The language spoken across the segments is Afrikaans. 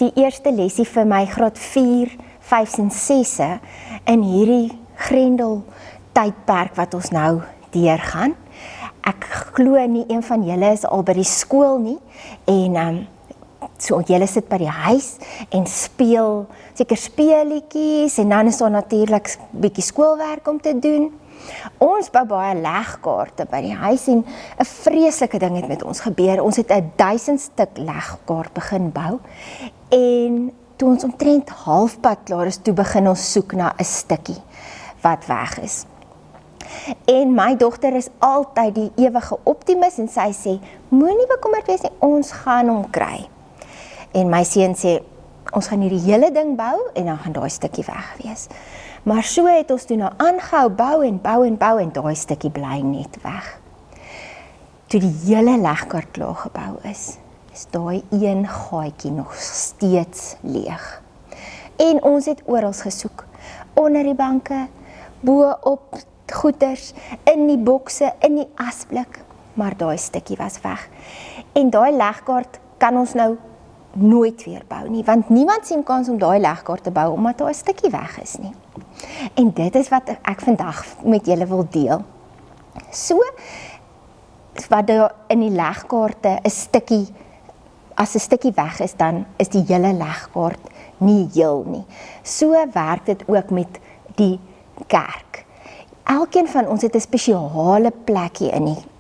die eerste lesie vir my graad 4, 5 en 6 in hierdie Grendel tydperk wat ons nou deurgaan. Ek glo nie een van julle is al by die skool nie en so julle sit by die huis en speel seker speelietjies en dan is daar natuurlik bietjie skoolwerk om te doen. Ons bou baie legkaarte by die huis en 'n vreeslike ding het met ons gebeur. Ons het 1000 stuk legkaart begin bou en toe ons omtrent halfpad klaar is, toe begin ons soek na 'n stukkie wat weg is. En my dogter is altyd die ewige optimis en sy sê, moenie bekommerd wees nie, ons gaan hom kry. En my seun sê, ons gaan hierdie hele ding bou en dan gaan daai stukkie weg wees. Maar so het ons toe nou aangehou bou en daai stukkie bly net weg. Toe die hele legkaart klaar gebou is daai een gaatjie nog steeds leeg. En ons het oral gesoek, onder die banke, bo op goeders, in die bokse, in die asblik, maar daai stukkie was weg. En daai legkaart kan ons nou nooit weer bou nie, want niemand sien kans om daai legkaart te bou, omdat daai stukkie weg is nie. En dit is wat ek vandag met julle wil deel. So, wat daar in die legkaarte 'n stukkie, as 'n stukkie weg is, dan is die hele legkaart nie heel nie. So werk dit ook met die kerk. Elkeen van ons het 'n spesiale plekkie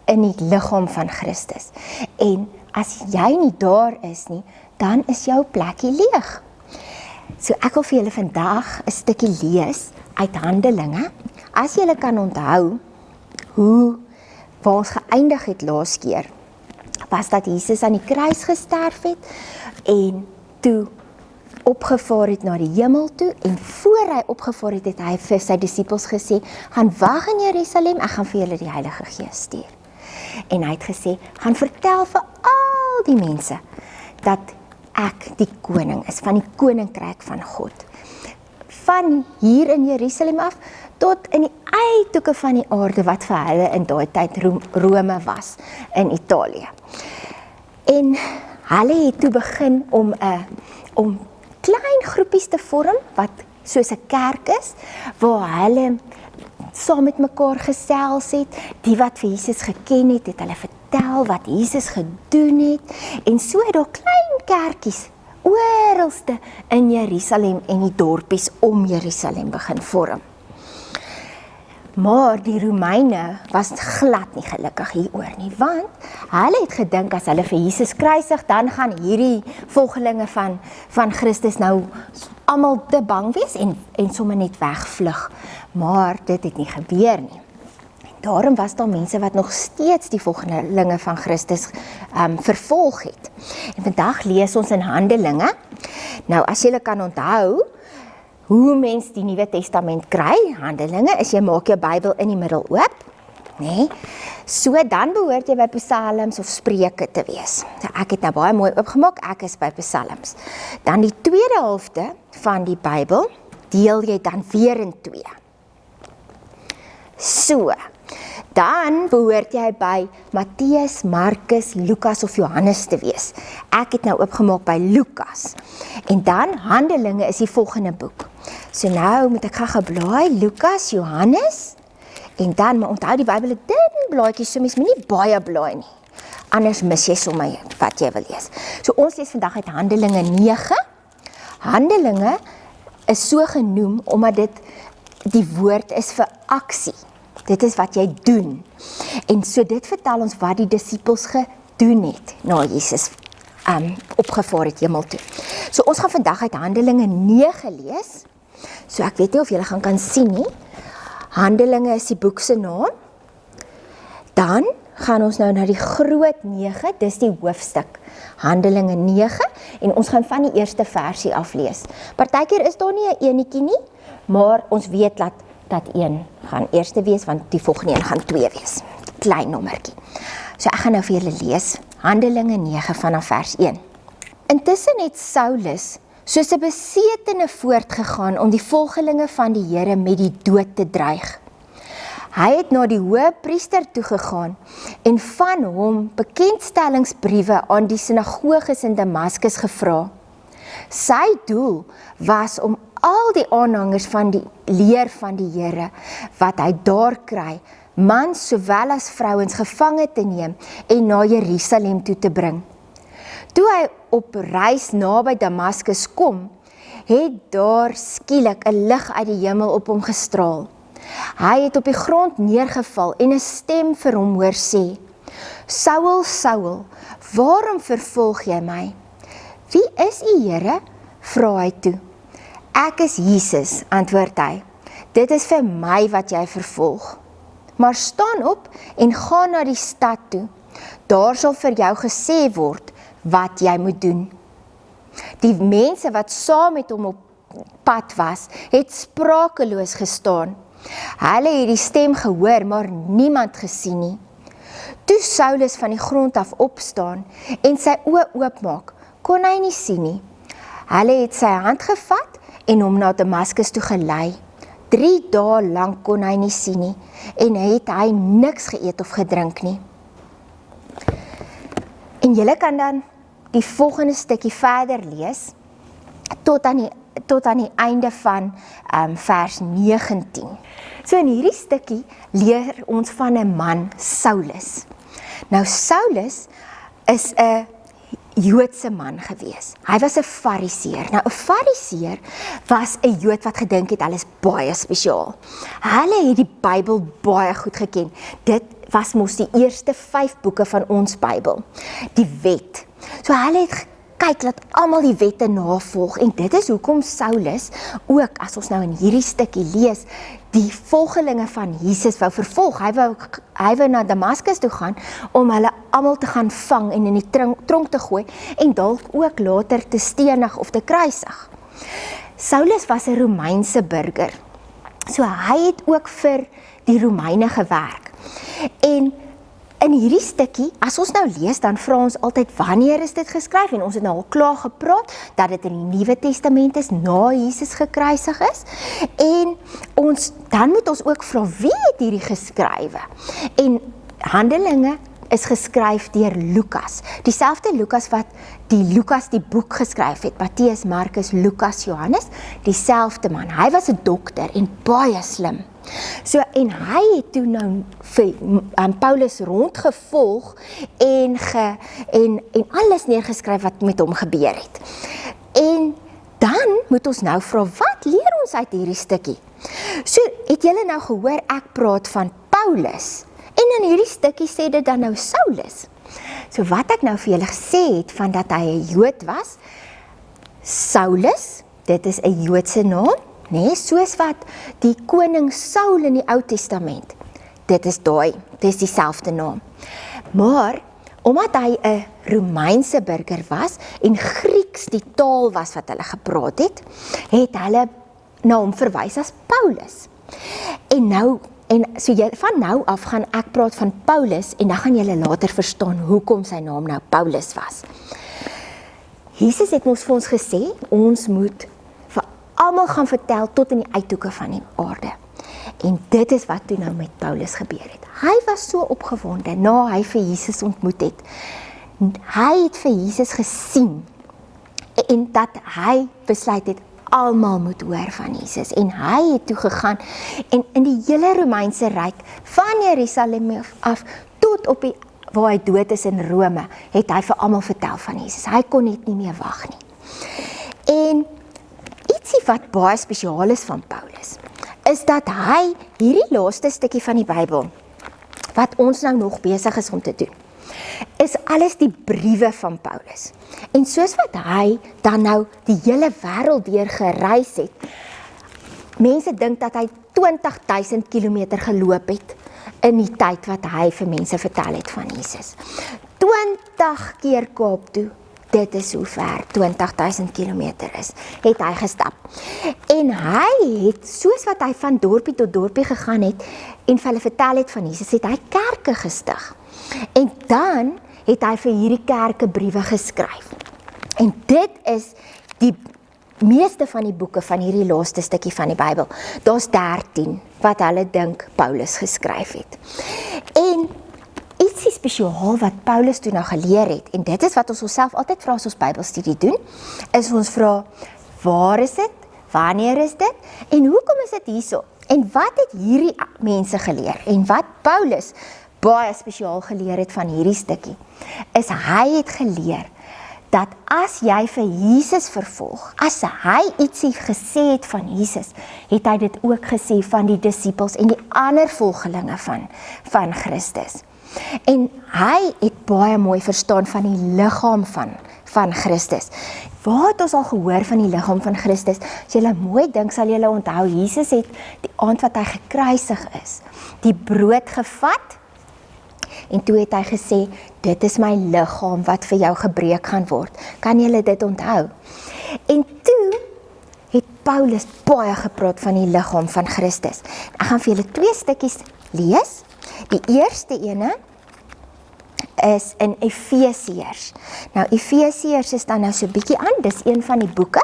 in die liggaam van Christus. En as jy nie daar is nie, dan is jou plekkie leeg. So ek wil vir julle vandag 'n stukkie lees uit Handelinge. As julle kan onthou waar ons geëindig het laas keer, was dat Jesus aan die kruis gesterf het en toe opgevaar het na die hemel toe, en voor hy opgevaar het, het hy vir sy disippels gesê, gaan wag in Jerusalem, ek gaan vir julle die Heilige Gees stuur. En hy het gesê, gaan vertel vir al die mense, dat ek die koning is, van die koninkryk van God. Van hier in Jerusalem af, tot in die uithoeke van die aarde, wat vir hulle in daai tyd Rome was, in Italië. En hulle het toe begin om klein groepies te vorm, wat soos 'n kerk is, waar hulle saam met mekaar gesels het, die wat vir Jesus geken het, het hulle vertel wat Jesus gedoen het, en so het daar klein kerkies, oralste in Jerusalem en die dorpies om Jerusalem begin vorm. Maar die Romeine was glad nie gelukkig hieroor nie, want hulle het gedink as hulle vir Jesus kruisig, dan gaan hierdie volgelinge van Christus nou almal te bang wees en sommer net wegvlug. Maar dit het nie gebeur nie. Daarom was daar mense wat nog steeds die volgelinge van Christus vervolg het. En vandag lees ons in Handelinge. Nou, as julle kan onthou, hoe mens die Nuwe Testament kry, Handelinge, is jy maak jou Bybel in die middel oop, nee? So dan behoort jy by Psalms of Spreuke te wees. So ek het nou baie mooi oopgemaak, ek is by Psalms. Dan die tweede helfte van die Bybel, deel jy dan weer in 2. So, dan behoort jy by Matteus, Markus, Lukas of Johannes te wees. Ek het nou oopgemaak by Lukas. En dan Handelinge is die volgende boek. So nou moet ek gaan blaai, Lukas, Johannes, en dan, maar onthou die Bybel het dun blaadjies, so mens moet nie baie blaai nie. Anders mis jy sommer wat jy wil lees. So ons lees vandag uit Handelinge 9. Handelinge is so genoem, omdat die woord is vir aksie. Dit is wat jy doen. En so dit vertel ons wat die disippels gedoen het, na Jesus opgevaar het hemel toe. So ons gaan vandag uit Handelinge 9 lees. So ek weet nie of julle kan sien nie. Handelinge is die boek se naam. Dan gaan ons nou na die groot 9, dis die hoofstuk. Handelinge 9, en ons gaan van die eerste versie aflees. Partykeer is daar nie 'n enetjie nie, maar ons weet dat een gaan eerste wees, want die volgende een gaan 2 wees. Klein nommertjie. So ek gaan nou vir julle lees, Handelinge 9 vanaf vers 1. Intussen het Saulus soos 'n besetene voortgegaan om die volgelinge van die Here met die dood te dreig. Hy het na die hoëpriester toegegaan en van hom bekendstellingsbriewe aan die sinagoges in Damaskus gevra. Sy doel was om al die aanhangers van die leer van die Here, wat hy daar kry, mans sowel as vrouens gevange te neem en na Jerusalem toe te bring. Toe hy op reis naby Damaskus kom, het daar skielik 'n lig uit die hemel op hom gestraal. Hy het op die grond neergeval en 'n stem vir hom hoor sê, Saul, Saul, waarom vervolg jy my? Wie is u, Here? Vra hy toe. Ek is Jesus, antwoord hy. Dit is vir my wat jy vervolg. Maar staan op en gaan na die stad toe. Daar sal vir jou gesê word wat jy moet doen. Die mense wat saam met hom op pad was, het sprakeloos gestaan. Hulle het die stem gehoor, maar niemand gesien nie. Toe Saulus van die grond af opstaan en sy oë oopmaak, kon hy nie sien nie. Hulle het sy hand gevat en hom na Damaskus toe gelei. 3 dae lank kon hy nie sien nie en het hy niks geëet of gedrink nie. En julle kan dan die volgende stukkie verder lees tot aan die einde van vers 19. So in hierdie stukkie leer ons van 'n man, Saulus. Nou Saulus is 'n Joodse man gewees. Hy was 'n fariseer. Nou 'n fariseer was 'n Jood wat gedink het hulle is baie spesiaal. Hulle het die Bybel baie goed geken. Dit was mos die eerste 5 boeke van ons Bybel, die wet. So hulle het kyk, dat almal die wette navolg, en dit is hoekom Saulus, ook as ons nou in hierdie stukkie lees, die volgelinge van Jesus wou vervolg. Hy wou na Damaskus toe gaan, om hulle almal te gaan vang en in die tronk te gooi, en dalk ook later te stenig of te kruisig. Saulus was 'n Romeinse burger, so hy het ook vir die Romeine gewerk. En in hierdie stukkie, as ons nou lees, dan vra ons altyd, wanneer is dit geskryf? En ons het nou al klaar gepraat, dat dit in die Nuwe Testament is, na Jesus gekruisig is. En dan moet ons ook vra, wie het hierdie geskrywe? En Handelinge is geskryf deur Lukas. Dieselfde Lukas wat die boek geskryf het, Matteus, Markus, Lukas, Johannes, dieselfde man. Hy was 'n dokter en baie slim. So, en hy het toe nou vir Paulus rondgevolg en alles neergeskryf wat met hom gebeur het. En dan moet ons nou vra, wat leer ons uit hierdie stukkie? So, het julle nou gehoor, ek praat van Paulus, en in hierdie stukkie sê dit dan nou Saulus. So wat ek nou vir julle gesê het, van dat hy 'n Jood was, Saulus, dit is 'n Joodse naam, nee, soos wat die koning Saul in die Ou Testament, dit is dieselfde naam. Maar, omdat hy 'n Romeinse burger was, en Grieks die taal was wat hulle gepraat het hulle na hom verwys as Paulus. En so van nou af gaan ek praat van Paulus, en dan gaan julle later verstaan hoekom sy naam nou Paulus was. Jesus het ons vir ons gesê, ons moet vir almal gaan vertel tot in die uithoeke van die aarde. En dit is wat toe nou met Paulus gebeur het. Hy was so opgewonde, na hy vir Jesus ontmoet het. Hy het vir Jesus gesien, en dat hy besluit het, almal moet hoor van Jesus, en hy het toe gegaan, en in die hele Romeinse ryk, van Jerusalem af, tot op waar hy dood is in Rome, het hy vir almal vertel van Jesus. Hy kon net nie meer wag nie. En ietsie wat baie spesiaal is van Paulus, is dat hy hierdie laaste stukkie van die Bybel, wat ons nou nog besig is om te doen, is alles die briewe van Paulus. En soos wat hy dan nou die hele wêreld deur gereis het, mense dink dat hy 20.000 kilometer geloop het in die tyd wat hy vir mense vertel het van Jesus. 20 keer Kaap toe, dit is hoe ver 20.000 kilometer is, het hy gestap. En hy het, soos wat hy van dorpie tot dorpie gegaan het, en vir hulle vertel het van Jesus, het hy kerke gestig. En dan het hy vir hierdie kerke briewe geskryf. En dit is die meeste van die boeke van hierdie laaste stukkie van die Bybel. Daar's 13 wat hulle dink Paulus geskryf het. En ietsie spesiaal wat Paulus toe nou geleer het, en dit is wat ons onsself altyd vra as ons Bybelstudie doen, is ons vra, waar is dit, wanneer is dit, en hoekom is dit hierso, en wat het hierdie mense geleer, en wat Paulus baie spesiaal geleer het van hierdie stukkie, is hy het geleer, dat as jy vir Jesus vervolg, as hy ietsie gesê het van Jesus, het hy dit ook gesê van die disippels en die ander volgelinge van Christus. En hy het baie mooi verstaan van die liggaam van Christus. Waar het ons al gehoor van die liggaam van Christus? As julle mooi dink, sal julle onthou, Jesus het die aand wat hy gekruisig is, die brood gevat, en toe het hy gesê, dit is my liggaam wat vir jou gebreek gaan word. Kan julle dit onthou? En toe het Paulus baie gepraat van die liggaam van Christus. Ek gaan vir julle 2 stukkies lees. Die eerste ene is in Efesiërs. Nou Efesiërs is dan nou so bietjie aan, dis een van die boeke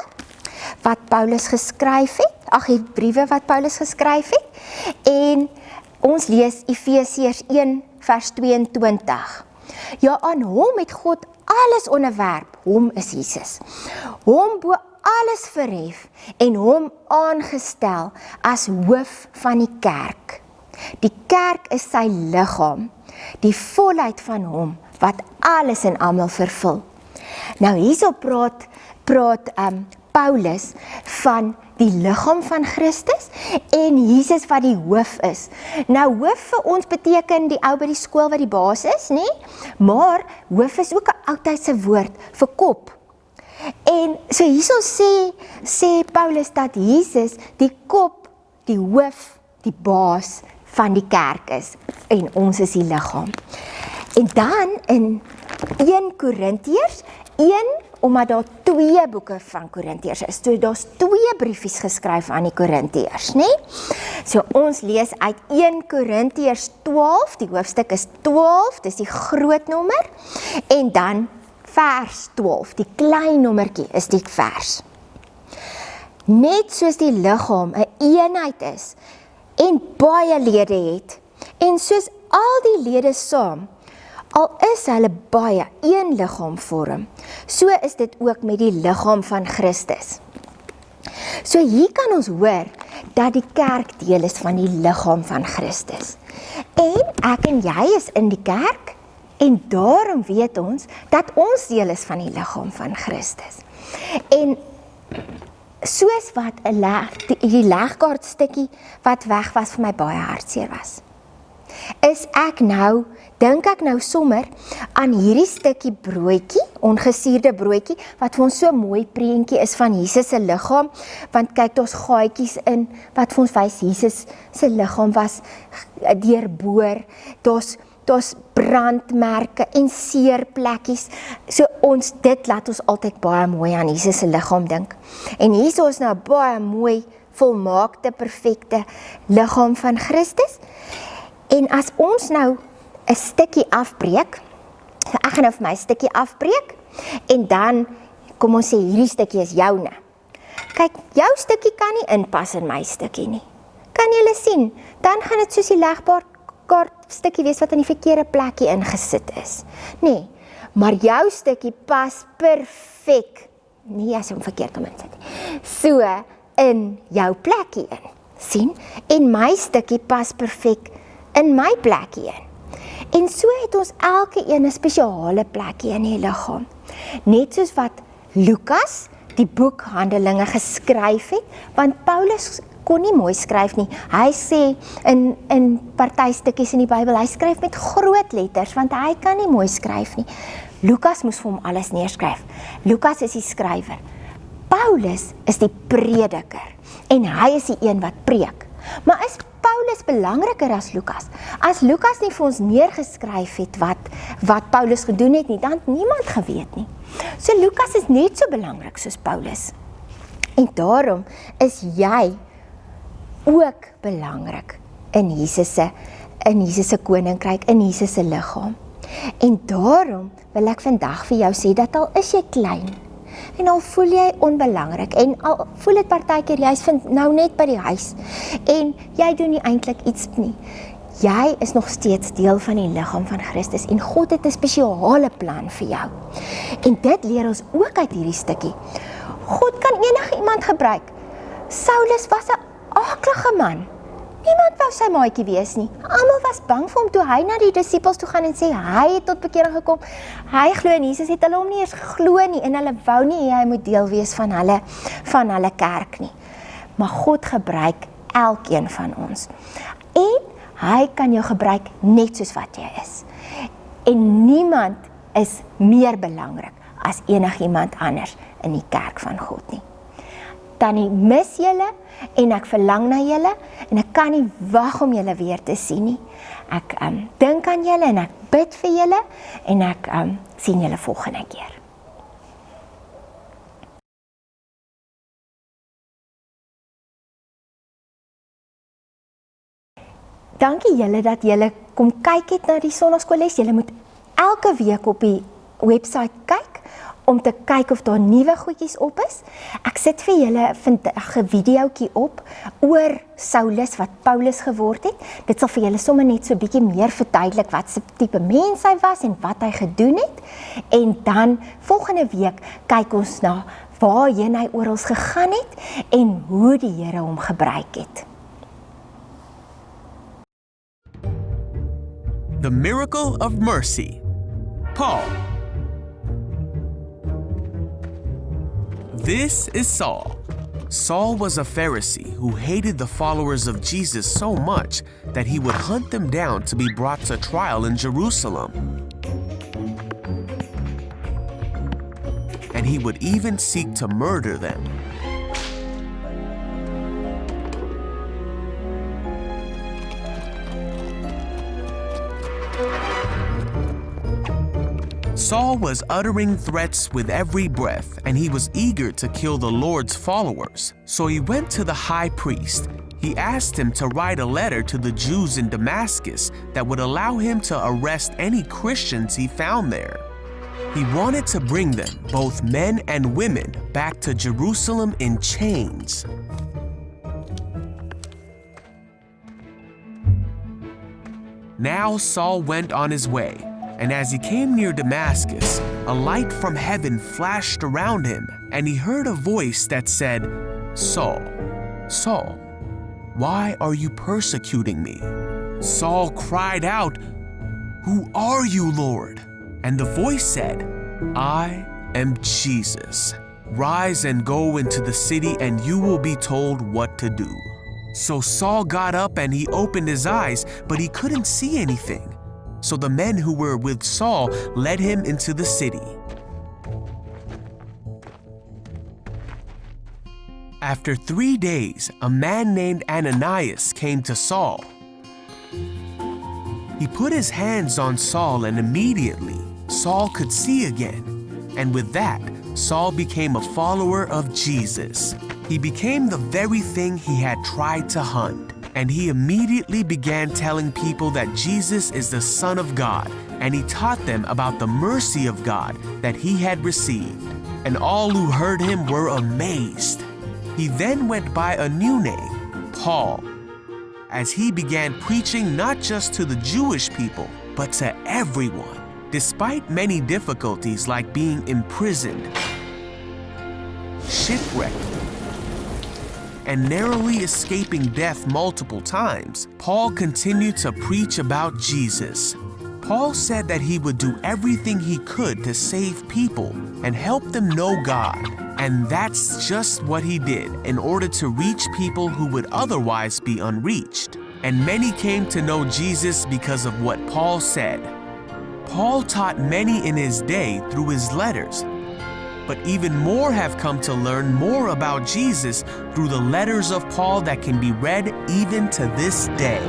wat Paulus geskryf het, die briewe wat Paulus geskryf het, en ons lees Efesiërs 1 vers 22. Ja, aan hom het God alles onderwerp, hom is Jesus. Hom bo alles verhef en hom aangestel as hoof van die kerk. Die kerk is sy liggaam, die volheid van hom wat alles en almal vervul. Nou hierso praat Paulus van die liggaam van Christus en Jesus wat die hoof is. Nou hoof vir ons beteken die ou by die skool wat die baas is, nie? Maar hoof is ook 'n oudtydse woord vir kop. En so hierso sê Paulus dat Jesus die kop, die hoof, die baas van die kerk is en ons is die liggaam. En dan in 1 Korintiërs 1, omdat daar 2 boeke van Korintiërs is, so daar's 2 briefies geskryf aan die Korintiërs, nie? So ons lees uit 1 Korintiërs 12, die hoofstuk is 12, dis die groot nommer, en dan vers 12, die klein nommertjie is die vers. Net soos die liggaam 'n eenheid is, en baie lede het, en soos al die lede saam, al is hulle baie een liggaam vorm, so is dit ook met die liggaam van Christus. So hier kan ons hoor, dat die kerk deel is van die liggaam van Christus. En ek en jy is in die kerk, en daarom weet ons, dat ons deel is van die liggaam van Christus. En soos wat die legkaart stukkie wat weg was vir my baie hartseer was, dink ek nou sommer aan hierdie stukkie broodjie, ongesuurde broodjie, wat vir ons so mooi prentjie is van Jesus se liggaam, want kyk, daar's gaatjies in, wat vir ons wys, Jesus se liggaam was deurboor, daar's brandmerke en seerplekkies, so dit laat ons altyd baie mooi aan Jesus se liggaam dink. En hier is nou baie mooi, volmaakte, perfekte liggaam van Christus, en as ons nou 'n stukkie afbreek, so ek gaan nou vir my stukkie afbreek, en dan, kom ons sê, hierdie stukkie is joune. Kyk, jou stukkie kan nie inpas in my stukkie nie. Kan julle sien? Dan gaan dit soos die legkaart stukkie wees wat in die verkeerde plekkie ingesit is. Nee, maar jou stukkie pas perfek, nie as hom verkeerd om insit, so in jou plekkie in, sien? En my stukkie pas perfek in my plekkie in. En so het ons elke een 'n spesiale plekkie in die liggaam. Net soos wat Lukas die boek Handelinge geskryf het, want Paulus kon nie mooi skryf nie. Hy sê in party stukkies in die Bybel, hy skryf met groot letters, want hy kan nie mooi skryf nie. Lukas moes vir hom alles neerskryf. Lukas is die skrywer. Paulus is die prediker, en hy is die een wat preek. Maar is Paulus belangriker as Lukas? As Lukas nie vir ons neergeskryf het wat Paulus gedoen het nie, dan het niemand geweet nie. So Lukas is net so belangrik soos Paulus. En daarom is jy ook belangrik in Jesus se koninkryk, in Jesus se liggaam. En daarom wil ek vandag vir jou sê, dat al is jy klein, en al voel jy onbelangrik, en al voel dit partykeer, jy vind nou net by die huis, en jy doen nie eintlik iets nie. Jy is nog steeds deel van die liggaam van Christus en God het 'n spesiale plan vir jou. En dit leer ons ook uit hierdie stukkie. God kan enige iemand gebruik. Saulus was 'n aaklige man. Niemand wou sy maatjie wees nie. Almal was bang vir hom toe hy na die disippels toe gaan en sê hy het tot bekering gekom. Hy glo in Jesus, het hulle hom nie eens geglo nie en hulle wou nie hy moet deel wees van hulle kerk nie. Maar God gebruik elkeen van ons. En hy kan jou gebruik net soos wat jy is. En niemand is meer belangrik as enigiemand anders in die kerk van God nie. Tannie, mis julle en ek verlang na julle en ek kan nie wag om julle weer te sien nie. Ek dink aan julle en ek bid vir julle en ek sien julle volgende keer. Dankie julle dat julle kom kyk het na die Sondagskoolles. Julle moet elke week op die webwerf kyk om te kyk of daar nuwe goedjies op is. Ek sit vir julle vandag 'n videoetjie op oor Saulus wat Paulus geword het. Dit sal vir julle sommer net so 'n bietjie meer verduidelik wat se tipe mens hy was en wat hy gedoen het. En dan volgende week kyk ons na waarheen hy oral gegaan het en hoe die Here hom gebruik het. The Miracle of Mercy. Paul. This is Saul. Saul was a Pharisee who hated the followers of Jesus so much that he would hunt them down to be brought to trial in Jerusalem. And he would even seek to murder them. Saul was uttering threats with every breath, and he was eager to kill the Lord's followers. So he went to the high priest. He asked him to write a letter to the Jews in Damascus that would allow him to arrest any Christians he found there. He wanted to bring them, both men and women, back to Jerusalem in chains. Now Saul went on his way. And as he came near Damascus, a light from heaven flashed around him, and he heard a voice that said, "Saul, Saul, why are you persecuting me?" Saul cried out, "Who are you, Lord?" And the voice said, "I am Jesus. Rise and go into the city, and you will be told what to do." So Saul got up and he opened his eyes, but he couldn't see anything. So the men who were with Saul led him into the city. After 3 days, a man named Ananias came to Saul. He put his hands on Saul, and immediately Saul could see again. And with that, Saul became a follower of Jesus. He became the very thing he had tried to hunt. And he immediately began telling people that Jesus is the Son of God, and he taught them about the mercy of God that he had received. And all who heard him were amazed. He then went by a new name, Paul, as he began preaching not just to the Jewish people, but to everyone. Despite many difficulties like being imprisoned, shipwrecked, and narrowly escaping death multiple times, Paul continued to preach about Jesus. Paul said that he would do everything he could to save people and help them know God. And that's just what he did in order to reach people who would otherwise be unreached. And many came to know Jesus because of what Paul said. Paul taught many in his day through his letters, but even more have come to learn more about Jesus through the letters of Paul that can be read even to this day.